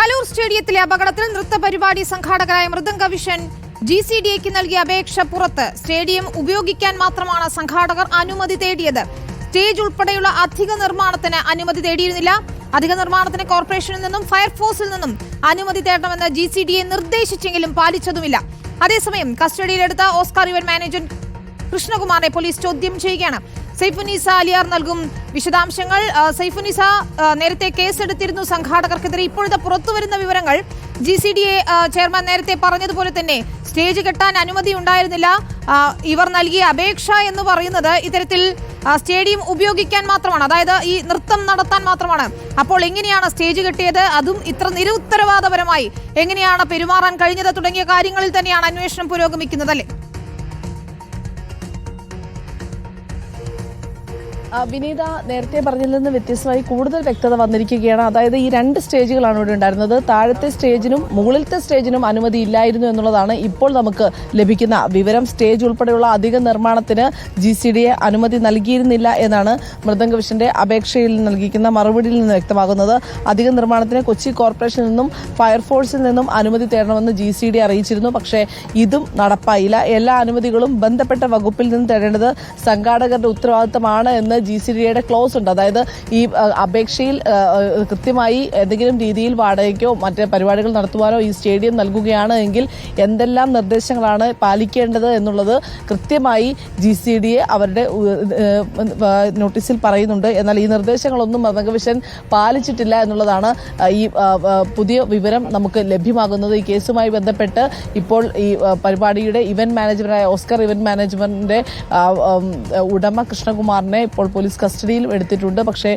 പാലൂർ സ്റ്റേഡിയത്തിലെ അപകടത്തിൽ നൃത്തപരിപാടി സംഘാടകരായ മൃദംഗ വിഷൻ GCDAക്ക് നൽകിയ അപേക്ഷ പുറത്ത്. സ്റ്റേഡിയം ഉപയോഗിക്കാൻ മാത്രമാണ് സംഘാടകർ അനുമതി തേടിയത്. സ്റ്റേജ് ഉൾപ്പെടെയുള്ള അധിക നിർമ്മാണത്തിന് അനുമതി തേടിയിരുന്നില്ല. അധിക നിർമ്മാണത്തിന് കോർപ്പറേഷനിൽ നിന്നും ഫയർഫോഴ്സിൽ നിന്നും അനുമതി തേടണമെന്ന് GCDA നിർദ്ദേശിച്ചെങ്കിലും പാലിച്ചതുമില്ല. അതേസമയം കസ്റ്റഡിയിലെടുത്ത ഓസ്കാർ ഇവന്റ് മാനേജർ കൃഷ്ണകുമാറിനെ പോലീസ് ചോദ്യം ചെയ്യുകയാണ്. സൈഫുനിസ അലിയാർ നൽകും വിശദാംശങ്ങൾ. സൈഫുനിസ, നേരത്തെ കേസെടുത്തിരുന്നു സംഘാടകർക്കെതിരെ. ഇപ്പോഴത്തെ പുറത്തുവരുന്ന വിവരങ്ങൾ GCDA ചെയർമാൻ നേരത്തെ പറഞ്ഞതുപോലെ തന്നെ സ്റ്റേജ് കെട്ടാൻ അനുമതി ഉണ്ടായിരുന്നില്ല. ഇവർ നൽകിയ അപേക്ഷ എന്ന് പറയുന്നത് ഇത്തരത്തിൽ സ്റ്റേഡിയം ഉപയോഗിക്കാൻ മാത്രമാണ്, അതായത് ഈ നൃത്തം നടത്താൻ മാത്രമാണ്. അപ്പോൾ എങ്ങനെയാണ് സ്റ്റേജ് കെട്ടിയത്? അതും ഇത്ര നിരുത്തരവാദപരമായി എങ്ങനെയാണ് പെരുമാറാൻ കഴിഞ്ഞത്? തുടങ്ങിയ കാര്യങ്ങളിൽ തന്നെയാണ് അന്വേഷണം പുരോഗമിക്കുന്നത്, അല്ലേ? വിനീത, നേരത്തെ പറഞ്ഞതിൽ നിന്ന് വ്യത്യസ്തമായി കൂടുതൽ വ്യക്തത വന്നിരിക്കുകയാണ്. അതായത് ഈ രണ്ട് സ്റ്റേജുകളാണ് ഇവിടെ ഉണ്ടായിരുന്നത്. താഴത്തെ സ്റ്റേജിനും മുകളിലത്തെ സ്റ്റേജിനും അനുമതി ഇല്ലായിരുന്നു എന്നുള്ളതാണ് ഇപ്പോൾ നമുക്ക് ലഭിക്കുന്ന വിവരം. സ്റ്റേജ് ഉൾപ്പെടെയുള്ള അധിക നിർമ്മാണത്തിന് GCDA അനുമതി നൽകിയിരുന്നില്ല എന്നാണ് മൃദംഗ വിഷന്റെ അപേക്ഷയിൽ നൽകിയിരിക്കുന്ന മറുപടിയിൽ നിന്ന് വ്യക്തമാകുന്നത്. അധിക നിർമ്മാണത്തിന് കൊച്ചി കോർപ്പറേഷനിൽ നിന്നും ഫയർഫോഴ്സിൽ നിന്നും അനുമതി തേടണമെന്ന് GCDA അറിയിച്ചിരുന്നു. പക്ഷേ ഇതും നടപ്പായില്ല. എല്ലാ അനുമതികളും ബന്ധപ്പെട്ട വകുപ്പിൽ നിന്ന് തേടേണ്ടത് സംഘാടകരുടെ ഉത്തരവാദിത്തമാണ് എന്ന് GCDAയുടെ ക്ലോസ് ഉണ്ട്. അതായത് ഈ അപേക്ഷയിൽ കൃത്യമായി ഏതെങ്കിലും രീതിയിൽ വാടകയ്ക്കോ മറ്റ് പരിപാടികൾ നടത്തുവാനോ ഈ സ്റ്റേഡിയം നൽകുകയാണ് എങ്കിൽ എന്തെല്ലാം നിർദ്ദേശങ്ങളാണ് പാലിക്കേണ്ടത് എന്നുള്ളത് കൃത്യമായി GCDA അവരുടെ നോട്ടീസിൽ പറയുന്നുണ്ട്. എന്നാൽ ഈ നിർദ്ദേശങ്ങളൊന്നും മൃദംഗ വിഷൻ പാലിച്ചിട്ടില്ല എന്നുള്ളതാണ് ഈ പുതിയ വിവരം നമുക്ക് ലഭ്യമാകുന്നത്. ഈ കേസുമായി ബന്ധപ്പെട്ട് ഇപ്പോൾ ഈ പരിപാടിയുടെ ഇവന്റ് മാനേജറായ ഓസ്കർ ഇവന്റ് മാനേജ്മെന്റിന്റെ ഉടമ കൃഷ്ണകുമാറിനെ ഇപ്പോൾ പോലീസ് കസ്റ്റഡിയിൽ എടുത്തിട്ടുണ്ട്. പക്ഷേ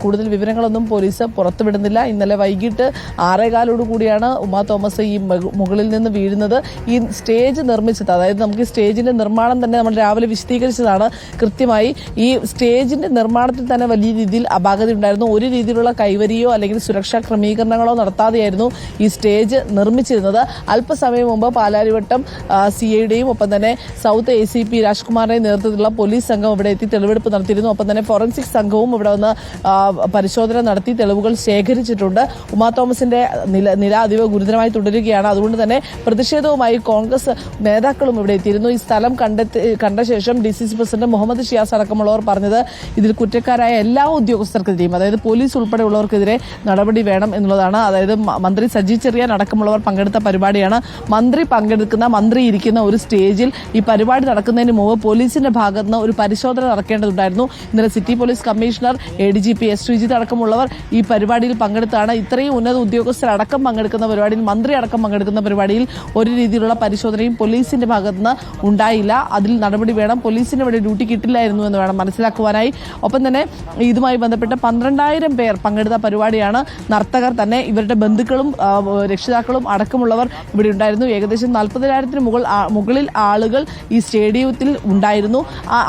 കൂടുതൽ വിവരങ്ങളൊന്നും പോലീസ് പുറത്തുവിടുന്നില്ല. ഇന്നലെ വൈകിട്ട് 6:15 കൂടിയാണ് ഉമാ തോമസ് ഈ മുകളിൽ നിന്ന് വീഴുന്നത്. ഈ സ്റ്റേജ് നിർമ്മിച്ചത്, അതായത് നമുക്ക് ഈ സ്റ്റേജിന്റെ നിർമ്മാണം തന്നെ നമ്മൾ രാവിലെ വിശദീകരിച്ചതാണ്. കൃത്യമായി ഈ സ്റ്റേജിന്റെ നിർമ്മാണത്തിൽ തന്നെ വലിയ രീതിയിൽ അപാകത ഉണ്ടായിരുന്നു. ഒരു രീതിയിലുള്ള കൈവരിയോ അല്ലെങ്കിൽ സുരക്ഷാ ക്രമീകരണങ്ങളോ നടത്താതെയായിരുന്നു ഈ സ്റ്റേജ് നിർമ്മിച്ചിരുന്നത്. അല്പസമയം മുമ്പ് പാലാരിവട്ടം CIയുടെയും ഒപ്പം തന്നെ സൗത്ത് ACP രാജ്കുമാറിന്റെ നേതൃത്വത്തിലുള്ള പോലീസ് സംഘം ഇവിടെ എത്തി തെളിവെടുപ്പ് നടത്തിയിരുന്നു. ഒപ്പം തന്നെ ഫോറൻസിക് സംഘവും ഇവിടെ വന്ന് പരിശോധന നടത്തി തെളിവുകൾ ശേഖരിച്ചിട്ടുണ്ട്. ഉമാ തോമസിന്റെ നില അതീവ ഗുരുതരമായി തുടരുകയാണ്. അതുകൊണ്ട് തന്നെ പ്രതിഷേധവുമായി കോൺഗ്രസ് നേതാക്കളും ഇവിടെ എത്തിയിരുന്നു. ഈ സ്ഥലം കണ്ട ശേഷം DCC പ്രസിഡന്റ് മുഹമ്മദ് ഷിയാസ് അടക്കമുള്ളവർ പറഞ്ഞത് ഇതിൽ കുറ്റക്കാരായ എല്ലാ ഉദ്യോഗസ്ഥർക്കെതിരെയും, അതായത് പോലീസ് ഉൾപ്പെടെയുള്ളവർക്കെതിരെ നടപടി വേണം എന്നുള്ളതാണ്. അതായത് മന്ത്രി സജി ചെറിയാൻ അടക്കമുള്ളവർ പങ്കെടുത്ത പരിപാടിയാണ്. മന്ത്രി ഇരിക്കുന്ന ഒരു സ്റ്റേജിൽ ഈ പരിപാടി നടക്കുന്നതിന് മുമ്പ് പോലീസിന്റെ ഭാഗത്ത് നിന്ന് ഒരു പരിശോധന നടക്കേണ്ടതുണ്ടായിരുന്നു. ഇന്നലെ city police commissioner ADGP S. Sreejith അടക്കമുള്ളവർ ഈ പരിപാടിയിൽ പങ്കെടുത്താണ്. ഇത്രയും ഉന്നത ഉദ്യോഗസ്ഥരടക്കം പങ്കെടുക്കുന്ന പരിപാടിയിൽ, മന്ത്രി അടക്കം പങ്കെടുക്കുന്ന പരിപാടിയിൽ ഒരു രീതിയിലുള്ള പരിശോധനയും പോലീസിന്റെ ഭാഗത്തുനിന്ന് ഉണ്ടായില്ല. അതിൽ നടപടി വേണം. പോലീസിന് ഇവിടെ ഡ്യൂട്ടി കിട്ടില്ലായിരുന്നു എന്ന് വേണം മനസ്സിലാക്കുവാനായി. ഒപ്പം തന്നെ ഇതുമായി ബന്ധപ്പെട്ട് 12,000 പേർ പങ്കെടുത്ത പരിപാടിയാണ്. നർത്തകർ തന്നെ, ഇവരുടെ ബന്ധുക്കളും രക്ഷിതാക്കളും അടക്കമുള്ളവർ ഇവിടെ ഉണ്ടായിരുന്നു. ഏകദേശം 40,000-ന് മുകളിൽ ആളുകൾ ഈ സ്റ്റേഡിയത്തിൽ ഉണ്ടായിരുന്നു.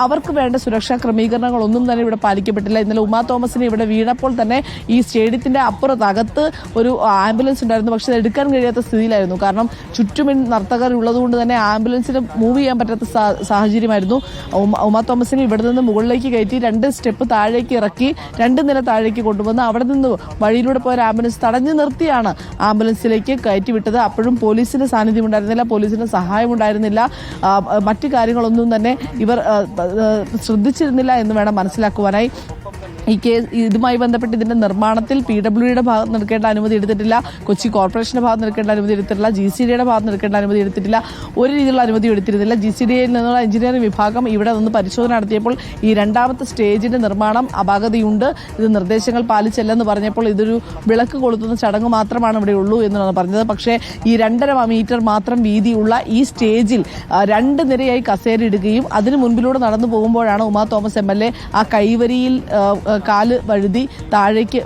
അവർക്ക് വേണ്ട സുരക്ഷാ ക്രമീകരണങ്ങളൊന്നും തന്നെ ഇവിടെ പാലിക്കപ്പെട്ടില്ല. ഇന്നലെ ഉമാ തോമസിനെ ഇവിടെ വീണപ്പോൾ തന്നെ ഈ സ്റ്റേഡിയത്തിന്റെ അകത്ത് ഒരു ആംബുലൻസ് ഉണ്ടായിരുന്നു. പക്ഷെ അത് എടുക്കാൻ കഴിയാത്ത സ്ഥിതിയിലായിരുന്നു. കാരണം ചുറ്റും നർത്തകർ ഉള്ളതുകൊണ്ട് തന്നെ ആംബുലൻസിന് മൂവ് ചെയ്യാൻ പറ്റാത്ത സാഹചര്യമായിരുന്നു. ഉമാ തോമസിനെ ഇവിടെ നിന്ന് മുകളിലേക്ക് കയറ്റി 2 സ്റ്റെപ്പ് താഴേക്ക് ഇറക്കി 2 നില താഴേക്ക് കൊണ്ടുവന്ന് അവിടെ നിന്ന് വഴിയിലൂടെ പോയ ആംബുലൻസ് തടഞ്ഞു നിർത്തിയാണ് ആംബുലൻസിലേക്ക് കയറ്റി വിട്ടത്. അപ്പോഴും പോലീസിന്റെ സാന്നിധ്യം ഉണ്ടായിരുന്നില്ല, പോലീസിന്റെ സഹായം ഉണ്ടായിരുന്നില്ല, മറ്റു കാര്യങ്ങളൊന്നും തന്നെ ഇവർ ശ്രദ്ധിച്ചിരുന്നില്ല എന്ന് വേണം മനസ്സിലാക്കുവാനായി. ഈ കേസ് ഇതുമായി ബന്ധപ്പെട്ട് ഇതിന്റെ നിർമ്മാണത്തിൽ PWDയുടെ ഭാഗത്ത് എടുക്കേണ്ട അനുമതി എടുത്തിട്ടില്ല, കൊച്ചി കോർപ്പറേഷന്റെ ഭാഗത്ത് എടുക്കേണ്ട അനുമതി എടുത്തിട്ടില്ല, GCDAയുടെ ഭാഗത്ത് എടുക്കേണ്ട അനുമതി എടുത്തിട്ടില്ല, ഒരു രീതിയിലുള്ള അനുമതി എടുത്തിരുന്നില്ല. GCDAയിൽ നിന്നുള്ള എഞ്ചിനീയറിംഗ് വിഭാഗം ഇവിടെ നിന്ന് പരിശോധന നടത്തിയപ്പോൾ ഈ രണ്ടാമത്തെ സ്റ്റേജിന്റെ നിർമ്മാണം അപാകതയുണ്ട്, ഇത് നിർദ്ദേശങ്ങൾ പാലിച്ചല്ലെന്ന് പറഞ്ഞപ്പോൾ ഇതൊരു വിളക്ക് കൊളുത്തുന്ന ചടങ്ങ് മാത്രമാണ് ഇവിടെ ഉള്ളൂ എന്നാണ് പറഞ്ഞത്. പക്ഷേ ഈ 2.5 മീറ്റർ മാത്രം വീതിയുള്ള ഈ സ്റ്റേജിൽ 2 നിരയായി കസേരയിടുകയും അതിന് മുൻപിലൂടെ നടന്നു പോകുമ്പോഴാണ് ഉമാ തോമസ് MLA ആ കൈവരിയിൽ കാല് വഴുതി താഴേക്ക്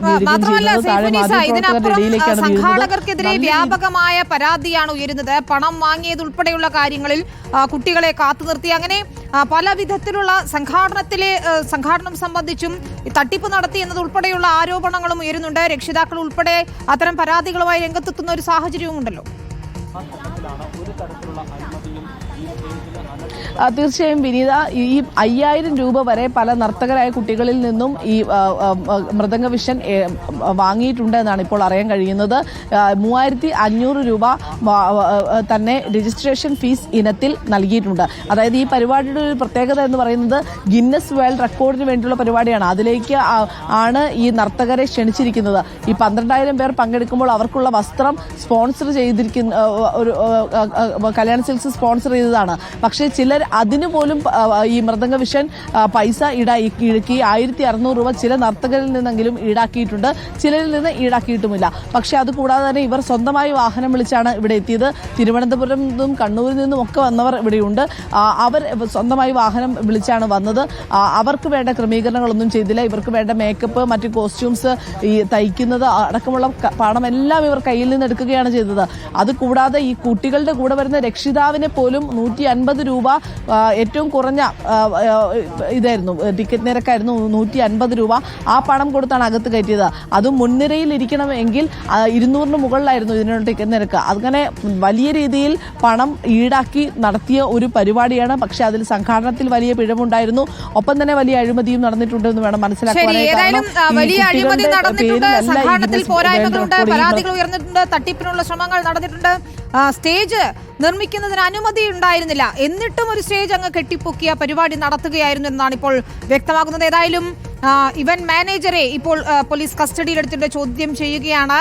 സംഘാടകർക്കെതിരെ വ്യാപകമായ പരാതിയാണ് ഉയരുന്നത്. പണം വാങ്ങിയതുൾപ്പെടെയുള്ള കാര്യങ്ങളിൽ കുട്ടികളെ കാത്തു നിർത്തി, അങ്ങനെ പല വിധത്തിലുള്ള സംഘാടനം സംബന്ധിച്ചും തട്ടിപ്പ് നടത്തി എന്നതുൾപ്പെടെയുള്ള ആരോപണങ്ങളും ഉയരുന്നുണ്ട്. രക്ഷിതാക്കൾ ഉൾപ്പെടെ അത്തരം പരാതികളുമായി രംഗത്തെത്തുന്ന ഒരു സാഹചര്യവും ഉണ്ടല്ലോ. ഒരു തരത്തിലുള്ള അനുമതിയും ഈ തീർച്ചയായും വിനീത, ഈ 5000 രൂപ വരെ പല നർത്തകരായ കുട്ടികളിൽ നിന്നും ഈ മൃദംഗ വിഷൻ വാങ്ങിയിട്ടുണ്ട് എന്നാണ് ഇപ്പോൾ അറിയാൻ കഴിയുന്നത്. 3500 രൂപ തന്നെ രജിസ്ട്രേഷൻ ഫീസ് ഇനത്തിൽ നൽകിയിട്ടുണ്ട്. അതായത് ഈ പരിപാടിയുടെ ഒരു പ്രത്യേകത എന്ന് പറയുന്നത് ഗിന്നസ് വേൾഡ് റെക്കോർഡിന് വേണ്ടിയുള്ള പരിപാടിയാണ്. അതിലേക്ക് ആണ് ഈ നർത്തകരെ ക്ഷണിച്ചിരിക്കുന്നത്. ഈ 12000 പേർ പങ്കെടുക്കുമ്പോൾ അവർക്കുള്ള വസ്ത്രം സ്പോൺസർ ചെയ്തിരിക്കുന്ന ഒരു കല്യാൺ സിൽക്സ് സ്പോൺസർ ചെയ്തതാണ്. പക്ഷേ ചിലർ അതിനു പോലും ഈ മൃദംഗ വിഷൻ പൈസ ഈടാക്കി 1600 രൂപ ചില നർത്തകരിൽ നിന്നെങ്കിലും ഈടാക്കിയിട്ടുണ്ട്, ചിലരിൽ നിന്ന് ഈടാക്കിയിട്ടുമില്ല. പക്ഷെ അതുകൂടാതെ തന്നെ ഇവർ സ്വന്തമായി വാഹനം വിളിച്ചാണ് ഇവിടെ എത്തിയത്. തിരുവനന്തപുരം നിന്നും കണ്ണൂരിൽ നിന്നും ഒക്കെ വന്നവർ ഇവിടെയുണ്ട്. അവർ സ്വന്തമായി വാഹനം വിളിച്ചാണ് വന്നത്. അവർക്ക് വേണ്ട ക്രമീകരണങ്ങളൊന്നും ചെയ്തില്ല. ഇവർക്ക് വേണ്ട മേക്കപ്പ്, മറ്റു കോസ്റ്റ്യൂംസ്, ഈ തയ്ക്കുന്നത് അടക്കമുള്ള പണമെല്ലാം ഇവർ കയ്യിൽ നിന്ന് എടുക്കുകയാണ് ചെയ്തത്. അതുകൂടാതെ ഈ കുട്ടികളുടെ കൂടെ വരുന്ന രക്ഷിതാവിനെ പോലും 150 രൂപ ഏറ്റവും കുറഞ്ഞ ഇതായിരുന്നു, ടിക്കറ്റ് നിരക്കായിരുന്നു 150 രൂപ. ആ പണം കൊടുത്താണ് അകത്ത് കയറ്റിയത്. അതും മുൻനിരയിൽ ഇരിക്കണമെങ്കിൽ 200 മുകളിലായിരുന്നു ഇതിനുള്ള ടിക്കറ്റ് നിരക്ക്. അങ്ങനെ വലിയ രീതിയിൽ പണം ഈടാക്കി നടത്തിയ ഒരു പരിപാടിയാണ്. പക്ഷെ അതിൽ സംഘാടനത്തിൽ വലിയ പിഴവുണ്ടായിരുന്നു. ഒപ്പം തന്നെ വലിയ അഴിമതിയും നടന്നിട്ടുണ്ടെന്ന് വേണം മനസ്സിലാക്കാൻ. വലിയ അഴിമതി നടന്നിട്ടുണ്ട്, സംഘാടനത്തിൽ പോരായ്മകളുണ്ട്, പരാതികൾ ഉയർന്നിട്ടുണ്ട്, തട്ടിപ്പിനുള്ള ശ്രമങ്ങൾ നടന്നിട്ടുണ്ട്. സ്റ്റേജ് നിർമ്മിക്കുന്നതിന് അനുമതി ഉണ്ടായിരുന്നില്ല, എന്നിട്ടും ഒരു സ്റ്റേജ് അങ്ങ് കെട്ടിപ്പൊക്കിയ പരിപാടി നടത്തുകയായിരുന്നു എന്നാണ് ഇപ്പോൾ വ്യക്തമാകുന്നത്. ഏതായാലും ഇവന്റ് മാനേജറെ ഇപ്പോൾ പോലീസ് കസ്റ്റഡിയിലെടുത്തിട്ട് ചോദ്യം ചെയ്യുകയാണ്.